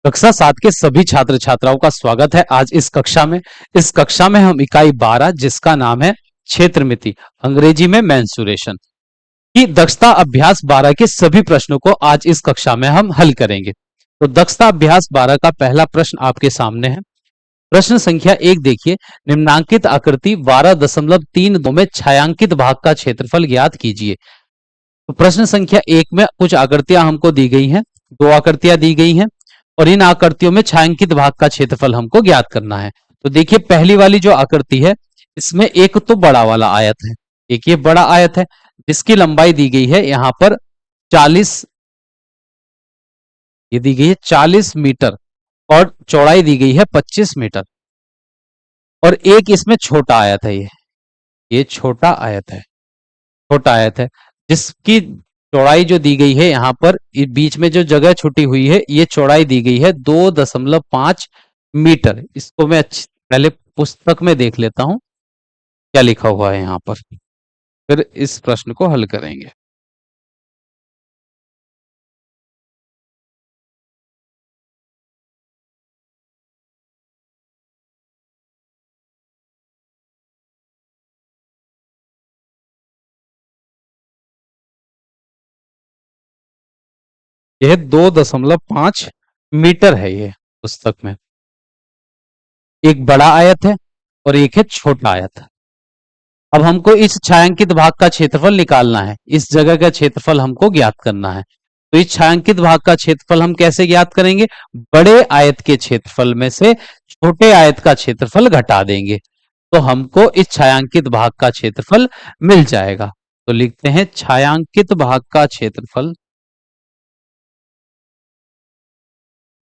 कक्षा 7 के सभी छात्र छात्राओं का स्वागत है आज इस कक्षा में हम इकाई 12 जिसका नाम है क्षेत्रमिति, अंग्रेजी में मेंसुरेशन की दक्षता अभ्यास 12 के सभी प्रश्नों को आज इस कक्षा में हम हल करेंगे। तो दक्षता अभ्यास 12 का पहला प्रश्न आपके सामने है। प्रश्न संख्या 1 देखिए, निम्नांकित आकृति 12.32 में छायांकित भाग का क्षेत्रफल ज्ञात कीजिए। तो प्रश्न संख्या 1 में कुछ आकृतियां हमको दी गई हैं, दो आकृतियां दी गई हैं और इन आकृतियों में छायांकित भाग का क्षेत्रफल हमको ज्ञात करना है। तो देखिए पहली वाली जो आकृति है इसमें एक तो बड़ा वाला आयत है, एक ये बड़ा आयत है जिसकी लंबाई दी गई है यहां पर 40, ये दी गई है 40 मीटर और चौड़ाई दी गई है 25 मीटर। और एक इसमें छोटा आयत है, ये छोटा आयत है, छोटा आयत है जिसकी चौड़ाई जो दी गई है यहां पर बीच में जो जगह छुटी हुई है ये चौड़ाई दी गई है 2.5 मीटर। इसको मैं पहले पुस्तक में देख लेता हूं क्या लिखा हुआ है यहां पर, फिर इस प्रश्न को हल करेंगे। यह 2.5 मीटर है ये पुस्तक में। एक बड़ा आयत है और एक है छोटा आयत। अब हमको इस छायांकित भाग का क्षेत्रफल निकालना है, इस जगह का क्षेत्रफल हमको ज्ञात करना है। तो इस छायांकित भाग का क्षेत्रफल हम कैसे ज्ञात करेंगे? बड़े आयत के क्षेत्रफल में से छोटे आयत का क्षेत्रफल घटा देंगे तो हमको इस छायांकित भाग का क्षेत्रफल मिल जाएगा। तो लिखते हैं छायांकित भाग का क्षेत्रफल,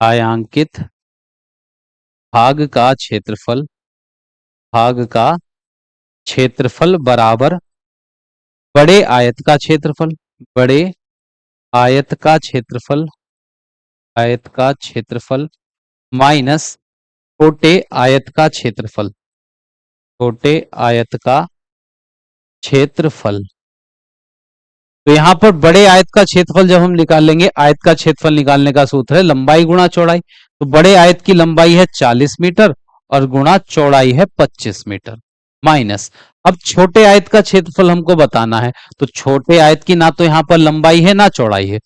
छायांकित भाग का क्षेत्रफल, भाग का क्षेत्रफल बराबर बड़े आयत का क्षेत्रफल, बड़े आयत का क्षेत्रफल, आयत का क्षेत्रफल माइनस छोटे आयत का क्षेत्रफल, छोटे आयत का क्षेत्रफल। तो यहां पर बड़े आयत का क्षेत्रफल जब हम निकालेंगे, आयत का क्षेत्रफल निकालने का सूत्र है लंबाई गुणा चौड़ाई। तो बड़े आयत की लंबाई है 40 मीटर और गुणा चौड़ाई है 25 मीटर माइनस। अब छोटे आयत का क्षेत्रफल हमको बताना है, तो छोटे आयत की ना तो यहां पर लंबाई है ना चौड़ाई है।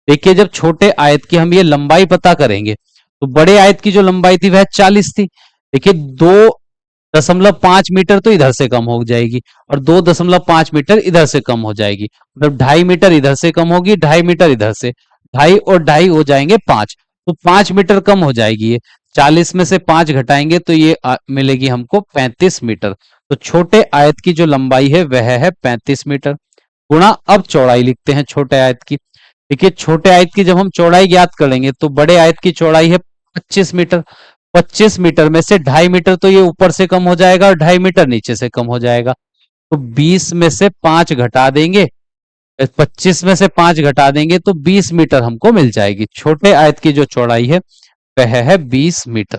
देखिए जब छोटे आयत की हम ये लंबाई पता करेंगे तो बड़े आयत की जो लंबाई थी वह 40 थी। देखिए 2.5 मीटर तो इधर से कम हो जाएगी और 2.5 मीटर इधर से कम हो जाएगी, मतलब 2.5 मीटर इधर से कम होगी, 2.5 मीटर इधर से, 2.5 और 2.5 हो जाएंगे 5, तो 5 मीटर कम हो जाएगी। ये 40 में से 5 घटाएंगे तो ये मिलेगी हमको 35 मीटर। तो छोटे आयत की जो लंबाई है वह है 35 मीटर गुणा, अब चौड़ाई लिखते हैं छोटे आयत की। देखिए छोटे आयत की जब हम चौड़ाई ज्ञात करेंगे तो बड़े आयत की चौड़ाई है 25 मीटर, 25 मीटर में से 2.5 मीटर तो ये ऊपर से कम हो जाएगा और 2.5 मीटर नीचे से कम हो जाएगा। तो 20 में से 5 घटा देंगे, 25 में से 5 घटा देंगे तो 20 मीटर हमको मिल जाएगी। छोटे आयत की जो चौड़ाई है वह है 20 मीटर।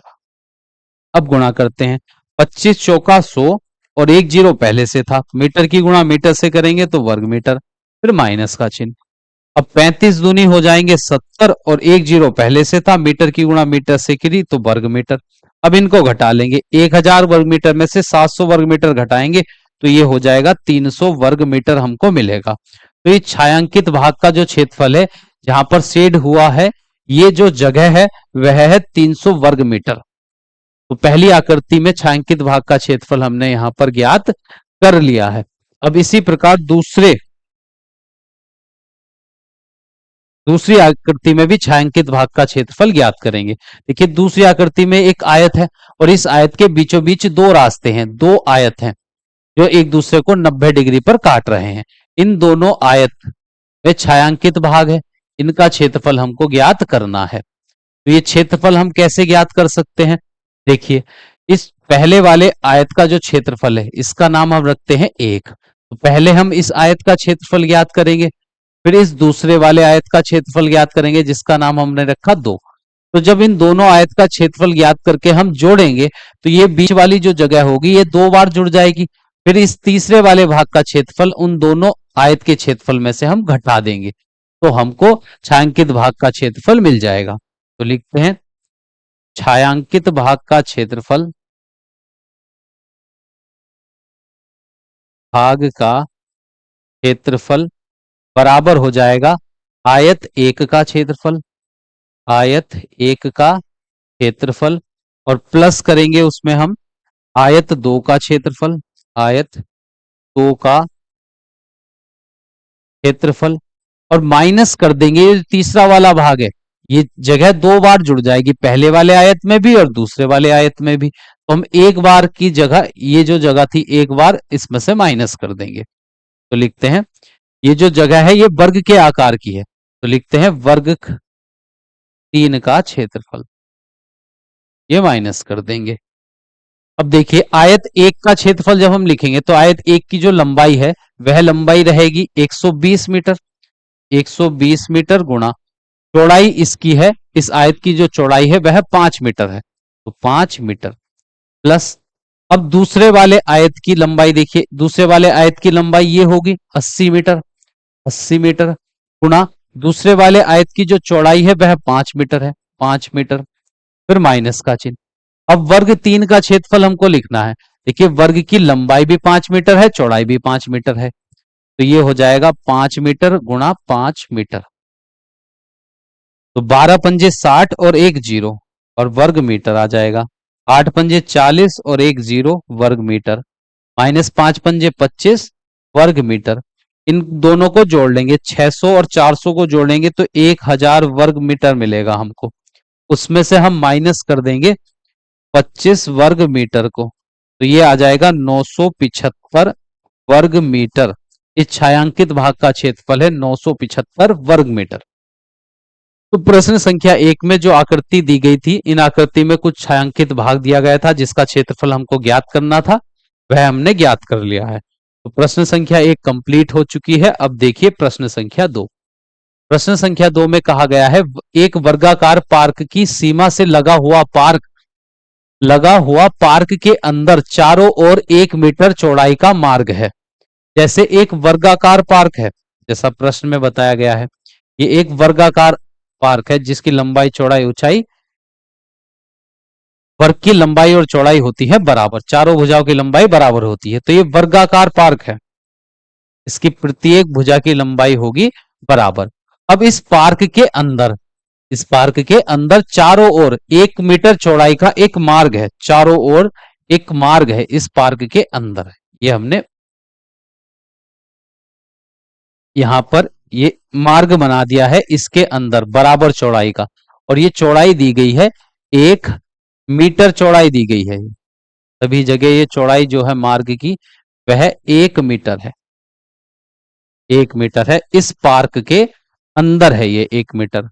अब गुणा करते हैं, 25 चौका 100 और एक जीरो पहले से था, मीटर की गुणा मीटर से करेंगे तो वर्ग मीटर, फिर माइनस का चिन्ह। अब 35 दूनी हो जाएंगे 70 और एक जीरो पहले से था, मीटर की गुणा मीटर से करी तो वर्ग मीटर। अब इनको घटा लेंगे, 1000 वर्ग मीटर में से 700 वर्ग मीटर घटाएंगे तो ये हो जाएगा 300 वर्ग मीटर हमको मिलेगा। तो ये छायांकित भाग का जो क्षेत्रफल है जहां पर शेड हुआ है ये जो जगह है वह है 300 वर्ग मीटर। तो पहली आकृति में छायांकित भाग का क्षेत्रफल हमने यहां पर ज्ञात कर लिया है। अब इसी प्रकार दूसरी आकृति में भी छायांकित भाग का क्षेत्रफल ज्ञात करेंगे। देखिए दूसरी आकृति में एक आयत है और इस आयत के बीचों बीच दो रास्ते हैं, दो आयत हैं जो एक दूसरे को 90 डिग्री पर काट रहे हैं। इन दोनों आयत में छायांकित भाग है, इनका क्षेत्रफल हमको ज्ञात करना है। तो ये क्षेत्रफल हम कैसे ज्ञात कर सकते हैं? देखिए इस पहले वाले आयत का जो क्षेत्रफल है इसका नाम हम रखते हैं 1। तो पहले हम इस आयत का क्षेत्रफल ज्ञात करेंगे, फिर इस दूसरे वाले आयत का क्षेत्रफल ज्ञात करेंगे जिसका नाम हमने रखा 2। तो जब इन दोनों आयत का क्षेत्रफल ज्ञात करके हम जोड़ेंगे तो ये बीच वाली जो जगह होगी ये 2 बार जुड़ जाएगी। फिर इस तीसरे वाले भाग का क्षेत्रफल उन दोनों आयत के क्षेत्रफल में से हम घटा देंगे तो हमको छायांकित भाग का क्षेत्रफल मिल जाएगा। तो लिखते हैं छायांकित भाग का क्षेत्रफल, भाग का क्षेत्रफल बराबर हो जाएगा आयत एक का क्षेत्रफल, आयत एक का क्षेत्रफल, और प्लस करेंगे उसमें हम आयत दो का क्षेत्रफल, आयत दो का क्षेत्रफल, और माइनस कर देंगे ये तीसरा वाला भाग है, ये जगह दो बार जुड़ जाएगी, पहले वाले आयत में भी और दूसरे वाले आयत में भी, तो हम एक बार की जगह ये जो जगह थी एक बार इसमें से माइनस कर देंगे। तो लिखते हैं ये जो जगह है ये वर्ग के आकार की है, तो लिखते हैं वर्ग तीन का क्षेत्रफल, ये माइनस कर देंगे। अब देखिए आयत एक का क्षेत्रफल जब हम लिखेंगे तो आयत एक की जो लंबाई है वह लंबाई रहेगी 120 मीटर, 120 मीटर गुणा चौड़ाई इसकी है, इस आयत की जो चौड़ाई है वह 5 मीटर है, तो 5 मीटर प्लस, अब दूसरे वाले आयत की लंबाई देखिए, दूसरे वाले आयत की लंबाई ये होगी 80 मीटर, 80 मीटर गुणा दूसरे वाले आयत की जो चौड़ाई है वह 5 मीटर है, 5 मीटर, फिर माइनस का चिन्ह। अब वर्ग तीन का क्षेत्रफल हमको लिखना है, देखिए वर्ग की लंबाई भी 5 मीटर है, चौड़ाई भी 5 मीटर है, तो ये हो जाएगा 5 मीटर गुणा 5 मीटर, तो 12 पंजे 60 और एक जीरो और वर्ग मीटर आ जाएगा, 8 पंजे 40 और एक जीरो वर्ग मीटर, माइनस 5 पंजे 25 वर्ग मीटर, इन दोनों को जोड़ लेंगे 600 और 400 को जोड़ेंगे तो 1000 वर्ग मीटर मिलेगा हमको, उसमें से हम माइनस कर देंगे 25 वर्ग मीटर को, तो ये आ जाएगा 975 वर्ग मीटर, इस छायांकित भाग का क्षेत्रफल है 975 वर्ग मीटर। तो प्रश्न संख्या एक में जो आकृति दी गई थी, इन आकृति में कुछ छायांकित भाग दिया गया था जिसका क्षेत्रफल हमको ज्ञात करना था, वह हमने ज्ञात कर लिया है। तो प्रश्न संख्या एक कंप्लीट हो चुकी है। अब देखिए प्रश्न संख्या दो। प्रश्न संख्या दो में कहा गया है एक वर्गाकार पार्क की सीमा से लगा हुआ पार्क के अंदर चारों ओर 1 मीटर चौड़ाई का मार्ग है। जैसे एक वर्गाकार पार्क है, जैसा प्रश्न में बताया गया है, ये एक वर्गाकार पार्क है जिसकी लंबाई चौड़ाई ऊंचाई वर्ग की लंबाई और चौड़ाई होती है बराबर, चारों भुजाओं की लंबाई बराबर होती है, तो ये वर्गाकार पार्क है, इसकी प्रत्येक भुजा की लंबाई होगी बराबर। अब इस पार्क के अंदर चारों ओर 1 मीटर चौड़ाई का एक मार्ग है, चारों ओर एक मार्ग है इस पार्क के अंदर, ये हमने यहां पर ये मार्ग बना दिया है इसके अंदर बराबर चौड़ाई का, और ये चौड़ाई दी गई है 1 मीटर चौड़ाई दी गई है, सभी जगह ये चौड़ाई जो है मार्ग की वह 1 मीटर है, 1 मीटर है, इस पार्क के अंदर है ये 1 मीटर,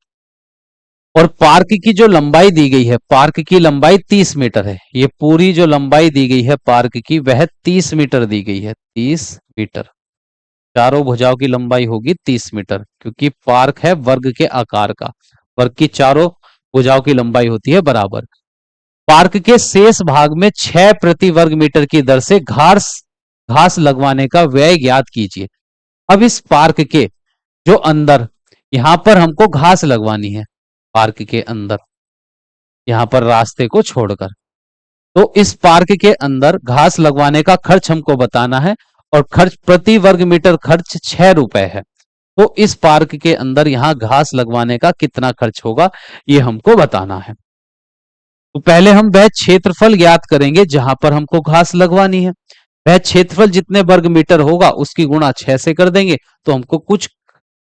और पार्क की जो लंबाई दी गई है, पार्क की लंबाई 30 मीटर है, ये पूरी जो लंबाई दी गई है पार्क की वह 30 मीटर दी गई है, 30 मीटर, चारों भुजाओं की लंबाई होगी 30 मीटर, क्योंकि पार्क है वर्ग के आकार का, वर्ग की चारों भुजाओं की लंबाई होती है बराबर। पार्क के शेष भाग में 6 प्रति वर्ग मीटर की दर से घास घास लगवाने का व्यय ज्ञात कीजिए। अब इस पार्क के जो अंदर यहां पर हमको घास लगवानी है, पार्क के अंदर यहां पर रास्ते को छोड़कर, तो इस पार्क के अंदर घास लगवाने का खर्च हमको बताना है, और खर्च प्रति वर्ग मीटर खर्च 6 रुपए है, तो इस पार्क के अंदर यहां घास लगवाने का कितना खर्च होगा ये हमको बताना है। तो पहले हम वह क्षेत्रफल ज्ञात करेंगे जहां पर हमको घास लगवानी है, वह क्षेत्रफल जितने वर्ग मीटर होगा उसकी गुणा 6 से कर देंगे तो हमको कुछ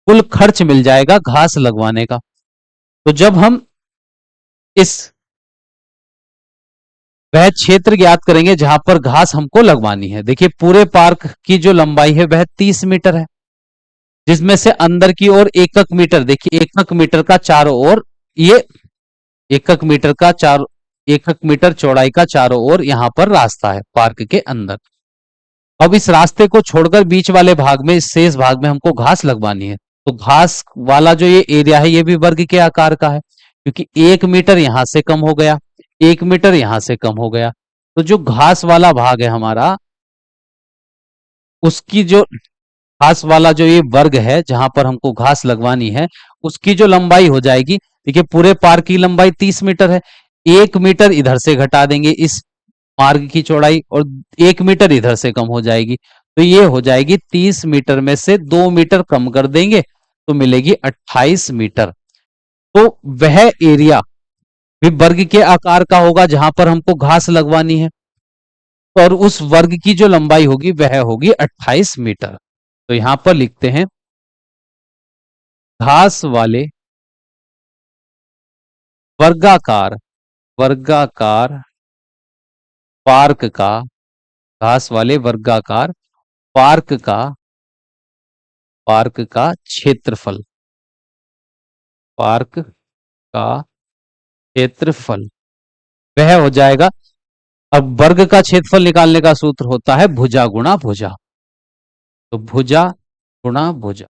कुल खर्च मिल जाएगा घास लगवाने का। तो जब हम इस वह क्षेत्र ज्ञात करेंगे जहां पर घास हमको लगवानी है, देखिए पूरे पार्क की जो लंबाई है वह 30 मीटर है, जिसमें से अंदर की ओर 1 मीटर, देखिए 1 मीटर का चारों ओर ये 1 मीटर का 1 मीटर चौड़ाई का चारों ओर यहां पर रास्ता है पार्क के अंदर। अब इस रास्ते को छोड़कर बीच वाले भाग में, इस शेष भाग में हमको घास लगवानी है, तो घास वाला जो ये एरिया है ये भी वर्ग के आकार का है, क्योंकि 1 मीटर यहां से कम हो गया, 1 मीटर यहां से कम हो गया, तो जो घास वाला भाग है हमारा, उसकी जो घास वाला जो ये वर्ग है जहां पर हमको घास लगवानी है, उसकी जो लंबाई हो जाएगी, देखिए पूरे पार्क की लंबाई 30 मीटर है, 1 मीटर इधर से घटा देंगे इस मार्ग की चौड़ाई, और 1 मीटर इधर से कम हो जाएगी, तो ये हो जाएगी 30 मीटर में से 2 मीटर कम कर देंगे तो मिलेगी 28 मीटर। तो वह एरिया भी वर्ग के आकार का होगा जहां पर हमको घास लगवानी है, और उस वर्ग की जो लंबाई होगी वह होगी 28 मीटर। तो यहां पर लिखते हैं घास वाले वर्गाकार वर्गाकार पार्क का, घास वाले वर्गाकार पार्क का क्षेत्रफल, पार्क का क्षेत्रफल वह हो जाएगा। अब वर्ग का क्षेत्रफल निकालने का सूत्र होता है भुजा गुणा भुजा, तो भुजा गुणा भुजा।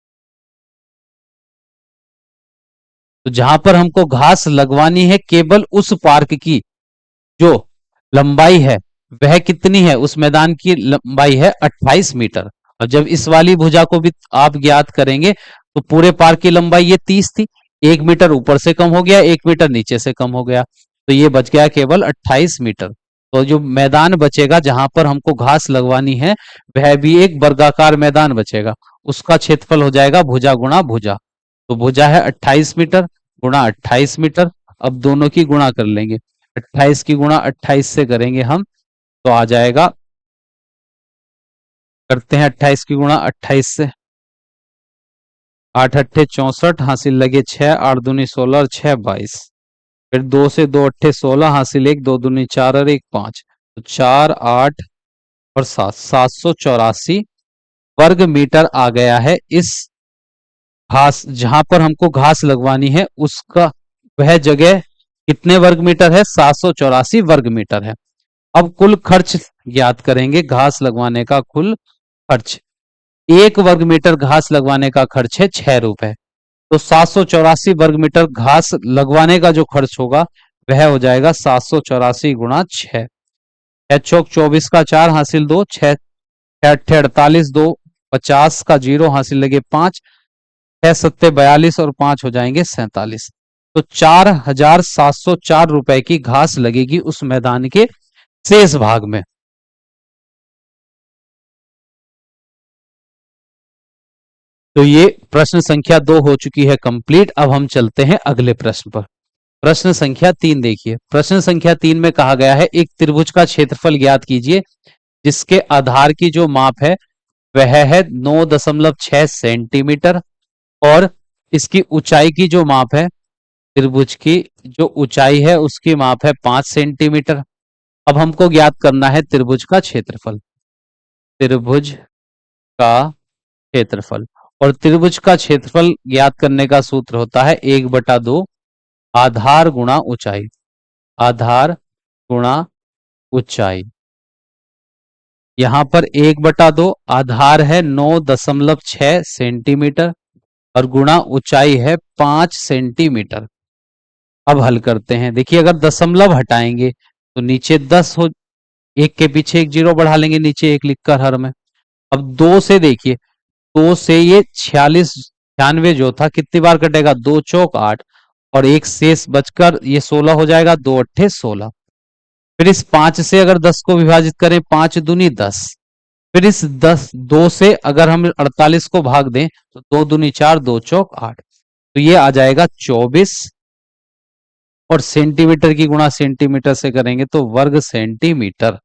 तो जहां पर हमको घास लगवानी है केवल उस पार्क की जो लंबाई है वह कितनी है, उस मैदान की लंबाई है 28 मीटर। और जब इस वाली भुजा को भी आप ज्ञात करेंगे तो पूरे पार्क की लंबाई ये 30 थी, 1 मीटर ऊपर से कम हो गया, 1 मीटर नीचे से कम हो गया, तो ये बच गया केवल 28 मीटर। तो जो मैदान बचेगा जहां पर हमको घास लगवानी है वह भी एक वर्गाकार मैदान बचेगा, उसका क्षेत्रफल हो जाएगा भुजा गुणा भुजा। तो भुजा है 28 मीटर गुणा 28 मीटर। अब दोनों की गुणा कर लेंगे, 28 की गुणा 28 से करेंगे हम तो आ जाएगा, करते हैं 28 की गुणा 28 से, 8 अट्ठे 64 हासिल लगे 6, 8 दूनी 16 और 6 22। फिर 2 से 2 अट्ठे 16 हासिल 1, 2 दूनी 4 और 1 5, तो 4 8 और 7, 784 वर्ग मीटर आ गया है इस घास, जहां पर हमको घास लगवानी है उसका वह जगह कितने वर्ग मीटर है, 784 वर्ग मीटर है। अब कुल खर्च ज्ञात करेंगे, घास लगवाने का कुल खर्च, 1 वर्ग मीटर घास लगवाने का खर्च है 6 रुपए, तो 784 वर्ग मीटर घास लगवाने का जो खर्च होगा वह हो जाएगा 784 गुणा 6। 6 चौक 24 का 4 हासिल 2, 6 अट्ठे 48, 2 50 का 0 हासिल लगे 5, 6 सत्ते 42 और 5 हो जाएंगे 47। तो 4704 रुपए की घास लगेगी उस मैदान के शेष भाग में। तो ये प्रश्न संख्या 2 हो चुकी है कंप्लीट। अब हम चलते हैं अगले प्रश्न पर। प्रश्न संख्या 3 देखिए, प्रश्न संख्या 3 में कहा गया है एक त्रिभुज का क्षेत्रफल ज्ञात कीजिए जिसके आधार की जो माप है वह है 9.6 सेंटीमीटर, और इसकी ऊंचाई की जो माप है, त्रिभुज की जो ऊंचाई है उसकी माप है 5 सेंटीमीटर। अब हमको ज्ञात करना है त्रिभुज का क्षेत्रफल, त्रिभुज का क्षेत्रफल। और त्रिभुज का क्षेत्रफल ज्ञात करने का सूत्र होता है 1/2 आधार गुणा ऊंचाई, आधार गुणा ऊंचाई। यहां पर 1/2 आधार है 9.6 सेंटीमीटर और गुणा ऊंचाई है 5 सेंटीमीटर। अब हल करते हैं, देखिए अगर दशमलव हटाएंगे तो नीचे 10 हो, एक के पीछे एक जीरो बढ़ा लेंगे नीचे एक लिखकर हर में। अब 2 से देखिए, 2 से ये 46 96 जो था कितनी बार कटेगा, 2 चौक 8 और एक शेष बचकर ये 16 हो जाएगा, 2 अट्ठे 16। फिर इस 5 से अगर 10 को विभाजित करें, 5 दूनी 10। फिर इस 2 से अगर हम 48 को भाग दें तो 2 दूनी 4, 2 चौक 8, तो ये आ जाएगा 24। और सेंटीमीटर की गुणा सेंटीमीटर से करेंगे तो वर्ग सेंटीमीटर।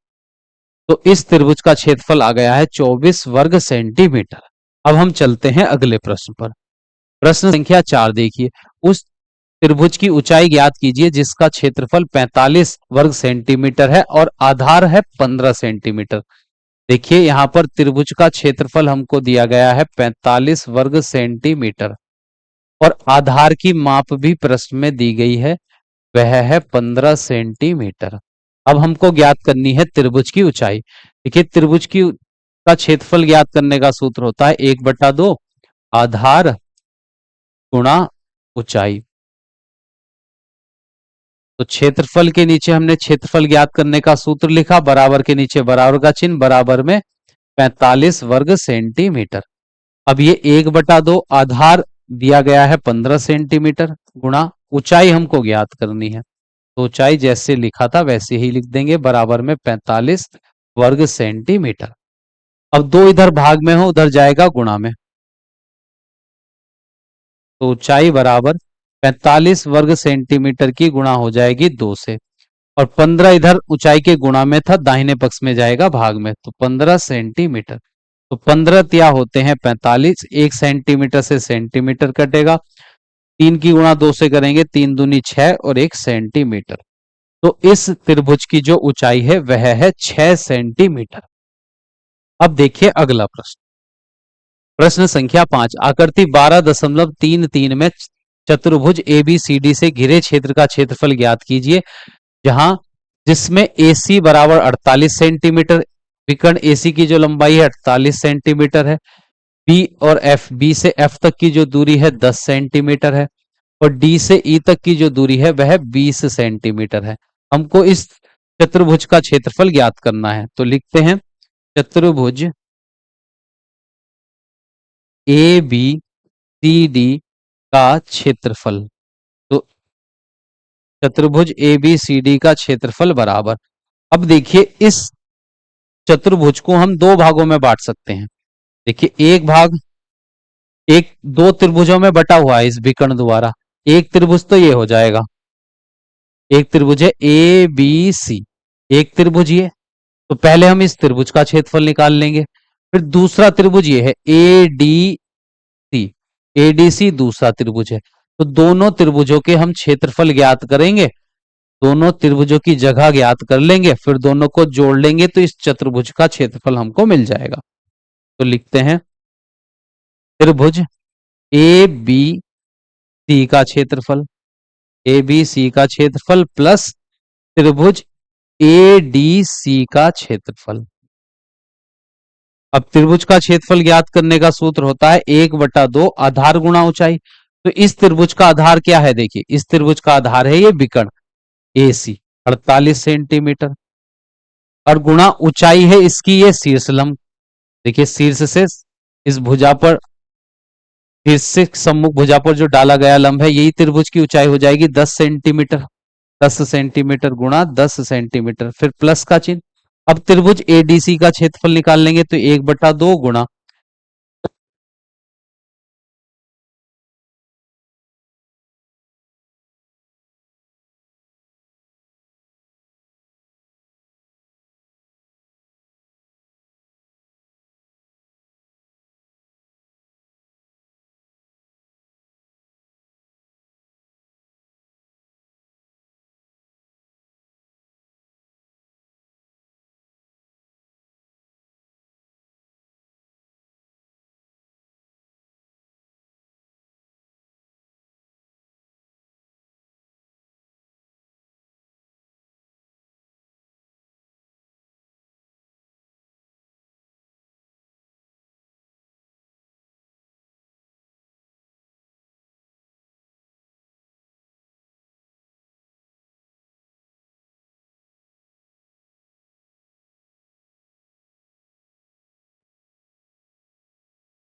तो इस त्रिभुज का क्षेत्रफल आ गया है 24 वर्ग सेंटीमीटर। अब हम चलते हैं अगले प्रश्न पर। प्रश्न संख्या 4 देखिए, उस त्रिभुज की ऊंचाई ज्ञात कीजिए जिसका क्षेत्रफल 45 वर्ग सेंटीमीटर है और आधार है 15 सेंटीमीटर। देखिए यहां पर त्रिभुज का क्षेत्रफल हमको दिया गया है 45 वर्ग सेंटीमीटर और आधार की माप भी प्रश्न में दी गई है, वह है 15 सेंटीमीटर। अब हमको ज्ञात करनी है त्रिभुज की ऊंचाई। देखिए त्रिभुज की का क्षेत्रफल ज्ञात करने का सूत्र होता है 1/2 आधार गुणा ऊंचाई। तो क्षेत्रफल के नीचे हमने क्षेत्रफल ज्ञात करने का सूत्र लिखा, बराबर के नीचे बराबर का चिन्ह, बराबर में 45 वर्ग सेंटीमीटर। अब ये 1/2 आधार दिया गया है 15 सेंटीमीटर गुणा ऊंचाई हमको ज्ञात करनी है, तो ऊंचाई जैसे लिखा था वैसे ही लिख देंगे, बराबर में 45 वर्ग सेंटीमीटर। अब दो इधर भाग में हो, उधर जाएगा गुणा में, तो ऊंचाई बराबर 45 वर्ग सेंटीमीटर की गुणा हो जाएगी 2 से, और 15 इधर ऊंचाई के गुणा में था, दाहिने पक्ष में जाएगा भाग में, तो 15 सेंटीमीटर। तो 15 तिया होते हैं 45, 1 सेंटीमीटर से सेंटीमीटर कटेगा, 3 की गुणा 2 से करेंगे, 3 दूनी 6 और 1 सेंटीमीटर। तो इस त्रिभुज की जो ऊंचाई है वह है 6 सेंटीमीटर। अब देखिए अगला प्रश्न, प्रश्न संख्या 5, आकृति 12.33 में चतुर्भुज ABCD से घिरे क्षेत्र का क्षेत्रफल ज्ञात कीजिए, जहां जिसमें AC बराबर 48 सेंटीमीटर, विकर्ण AC की जो लंबाई है 48 सेंटीमीटर है, B और F, B से F तक की जो दूरी है 10 सेंटीमीटर है, और D से E तक की जो दूरी है वह 20 सेंटीमीटर है। हमको इस चतुर्भुज का क्षेत्रफल ज्ञात करना है, तो लिखते हैं चतुर्भुज ABCD का क्षेत्रफल। तो चतुर्भुज ABCD का क्षेत्रफल बराबर, अब देखिए इस चतुर्भुज को हम दो भागों में बांट सकते हैं। देखिए एक भाग, एक दो त्रिभुजों में बटा हुआ है इस विकर्ण द्वारा, एक त्रिभुज तो ये हो जाएगा, एक त्रिभुज है ABC, एक त्रिभुज ये, तो पहले हम इस त्रिभुज का क्षेत्रफल निकाल लेंगे। फिर दूसरा त्रिभुज ये है ADC, ADC दूसरा त्रिभुज है, तो दोनों त्रिभुजों के हम क्षेत्रफल ज्ञात करेंगे, दोनों त्रिभुजों की जगह ज्ञात कर लेंगे, फिर दोनों को जोड़ लेंगे तो इस चतुर्भुज का क्षेत्रफल हमको मिल जाएगा। तो लिखते हैं त्रिभुज ABC का क्षेत्रफल, ABC का क्षेत्रफल प्लस त्रिभुज ADC का क्षेत्रफल। अब त्रिभुज का क्षेत्रफल ज्ञात करने का सूत्र होता है 1/2 आधार गुणा ऊंचाई। तो इस त्रिभुज का आधार क्या है, देखिए इस त्रिभुज का आधार है ये विकर्ण AC 48 सेंटीमीटर, और गुणा ऊंचाई है इसकी ये शीर्ष लंब। देखिए शीर्ष से इस भुजा पर, शीर्ष से सम्मुख भुजा पर जो डाला गया लंब है, यही त्रिभुज की ऊंचाई हो जाएगी 10 सेंटीमीटर। 10 सेंटीमीटर गुणा 10 सेंटीमीटर, फिर प्लस का चिन्ह। अब त्रिभुज ADC का क्षेत्रफल निकाल लेंगे, तो 1/2 गुणा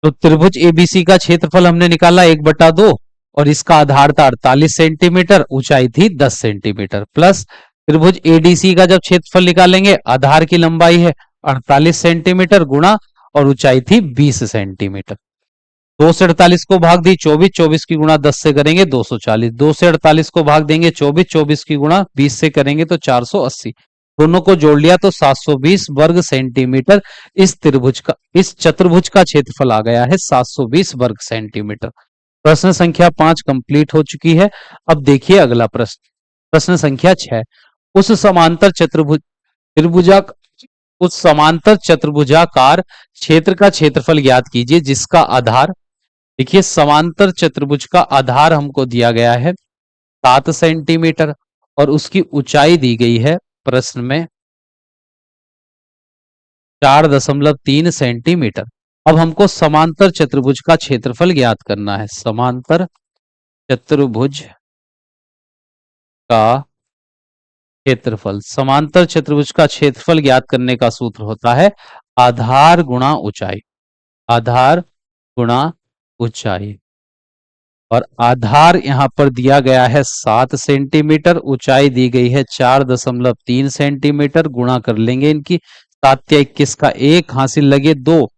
तो त्रिभुज ABC का क्षेत्रफल हमने निकाला 1/2, और इसका आधार था 48 सेंटीमीटर, ऊंचाई थी 10 सेंटीमीटर, प्लस त्रिभुज ADC का जब क्षेत्रफल निकालेंगे, आधार की लंबाई है 48 सेंटीमीटर गुणा, और ऊंचाई थी 20 सेंटीमीटर। 2 से 48 को भाग दी 24, 24 की गुणा 10 से करेंगे 240, 2 से 48 को भाग देंगे 24, 24 की गुणा 20 से करेंगे तो 480, दोनों को जोड़ लिया तो 720 वर्ग सेंटीमीटर। इस त्रिभुज का, इस चतुर्भुज का क्षेत्रफल आ गया है 720 वर्ग सेंटीमीटर। प्रश्न संख्या 5 कंप्लीट हो चुकी है। अब देखिए अगला प्रश्न, प्रश्न संख्या 6, उस समांतर चतुर्भुज त्रिभुजा उस समांतर चतुर्भुजाकार क्षेत्र का क्षेत्रफल ज्ञात कीजिए जिसका आधार, देखिए समांतर चतुर्भुज का आधार हमको दिया गया है 7 सेंटीमीटर, और उसकी ऊंचाई दी गई है प्रश्न में 4.3 सेंटीमीटर। अब हमको समांतर चतुर्भुज का क्षेत्रफल ज्ञात करना है। समांतर चतुर्भुज का क्षेत्रफल, समांतर चतुर्भुज का क्षेत्रफल ज्ञात करने का सूत्र होता है आधार गुणा ऊंचाई, आधार गुणा ऊंचाई। और आधार यहाँ पर दिया गया है 7 सेंटीमीटर, ऊंचाई दी गई है 4.3 सेंटीमीटर। गुणा कर लेंगे इनकी, 7 या 21 का 1, हासिल लगे 2,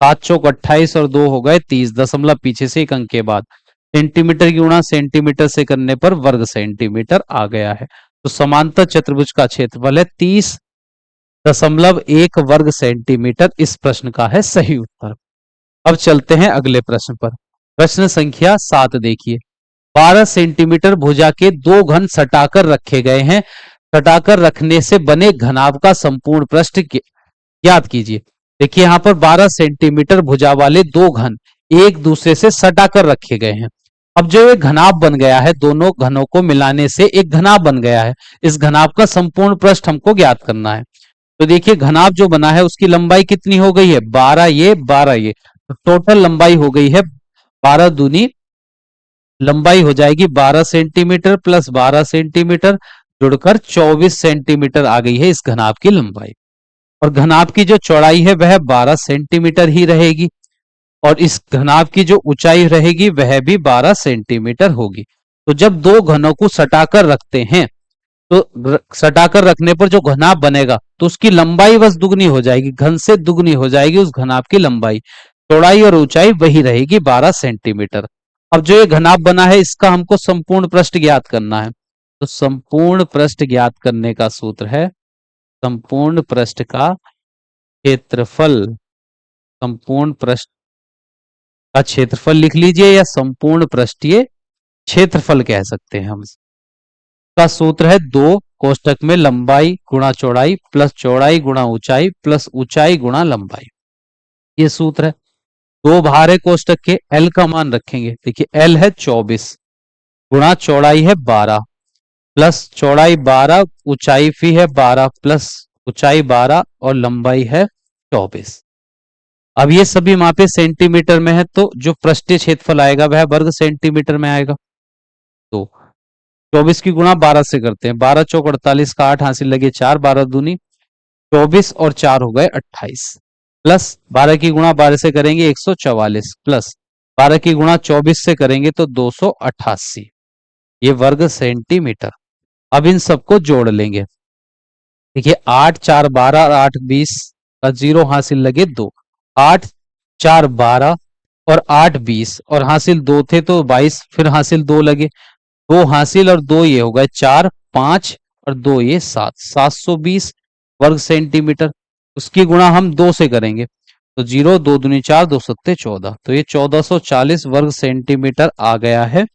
7 चौक 28 और 2 हो गए 30, दशमलव पीछे से 1 अंक के बाद। सेंटीमीटर की गुणा सेंटीमीटर से करने पर वर्ग सेंटीमीटर आ गया है। तो समांतर चतुर्भुज का क्षेत्रफल है 30.1 वर्ग सेंटीमीटर। इस प्रश्न का है सही उत्तर। अब चलते हैं अगले प्रश्न पर। प्रश्न संख्या 7 देखिए, 12 सेंटीमीटर भुजा के दो घन सटाकर रखे गए हैं। सटाकर रखने से बने घनाभ का संपूर्ण पृष्ठ ज्ञात कीजिए। देखिए यहां पर 12 सेंटीमीटर भुजा वाले दो घन एक दूसरे से सटाकर रखे गए हैं। अब जो ये घनाभ बन गया है, दोनों घनों को मिलाने से एक घनाभ बन गया है। इस घनाभ का संपूर्ण पृष्ठ हमको ज्ञात करना है। तो देखिए घनाभ जो बना है उसकी लंबाई कितनी हो गई है, 12 ये 12 ये, तो टोटल लंबाई हो गई है 12 दूनी लंबाई हो जाएगी 12 सेंटीमीटर प्लस 12 सेंटीमीटर जुड़कर 24 सेंटीमीटर आ गई है इस घनाभ की लंबाई। और घनाभ की जो चौड़ाई है वह 12 सेंटीमीटर ही रहेगी, और इस घनाभ की जो ऊंचाई रहेगी वह भी 12 सेंटीमीटर होगी। तो जब दो घनों को सटाकर रखते हैं तो सटाकर रखने पर जो घनाभ बनेगा तो उसकी लंबाई बस दुगनी हो जाएगी, घन से दुगनी हो जाएगी उस घनाभ की लंबाई। चौड़ाई और ऊंचाई वही रहेगी 12 सेंटीमीटर। अब जो ये घनाभ बना है इसका हमको संपूर्ण पृष्ठ ज्ञात करना है। तो संपूर्ण पृष्ठ ज्ञात करने का सूत्र है संपूर्ण पृष्ठ का क्षेत्रफल। संपूर्ण पृष्ठ का क्षेत्रफल लिख लीजिए, या संपूर्ण पृष्ठीय क्षेत्रफल कह सकते हैं हम। का सूत्र है 2 कोष्टक में लंबाई गुणा चौड़ाई प्लस चौड़ाई गुणा ऊंचाई प्लस ऊंचाई गुणा लंबाई। ये सूत्र है। 2 बाहर है कोष्टक के, एल का मान रखेंगे। देखिए एल है 24 गुणा चौड़ाई है 12 प्लस चौड़ाई 12 ऊंचाई भी है 12 प्लस ऊंचाई 12 और लंबाई है 24। अब ये सभी मापे सेंटीमीटर में है, तो जो पृष्ठीय क्षेत्रफल आएगा वह वर्ग सेंटीमीटर में आएगा। तो 24 की गुणा 12 से करते हैं, 12 चौक 48 का 8, हासिल लगे 4, 12 दूनी 24 और 4 हो गए 28, प्लस 12 की गुणा 12 से करेंगे 144 प्लस 12 की गुणा 24 से करेंगे तो 288, ये वर्ग सेंटीमीटर। अब इन सबको जोड़ लेंगे। देखिए 8 4 12 और 8 20 का 0 हासिल लगे 2, 8 4 12 और 8 20 और हासिल 2 थे तो 22, फिर हासिल 2 लगे, 2 हासिल और 2 ये हो गए 4 5 और 2 ये 7, 720 वर्ग सेंटीमीटर। उसकी गुणा हम 2 से करेंगे तो 0 2 दूनी 4 2 सत्ते 14, तो ये 1440 वर्ग सेंटीमीटर आ गया है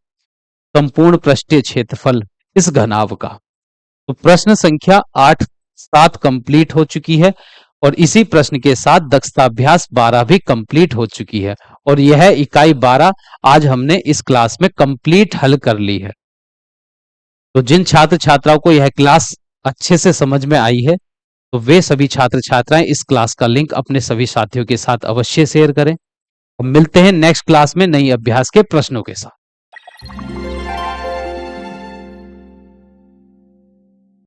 संपूर्ण पृष्ठीय क्षेत्रफल इस घनाभ का। तो प्रश्न संख्या 7 कंप्लीट हो चुकी है, और इसी प्रश्न के साथ दक्षता अभ्यास 12 भी कंप्लीट हो चुकी है, और यह इकाई 12 आज हमने इस क्लास में कंप्लीट हल कर ली है। तो जिन छात्र छात्राओं को यह क्लास अच्छे से समझ में आई है तो वे सभी छात्र छात्राएं इस क्लास का लिंक अपने सभी साथियों के साथ अवश्य शेयर करें। मिलते हैं नेक्स्ट क्लास में नई अभ्यास के प्रश्नों के साथ।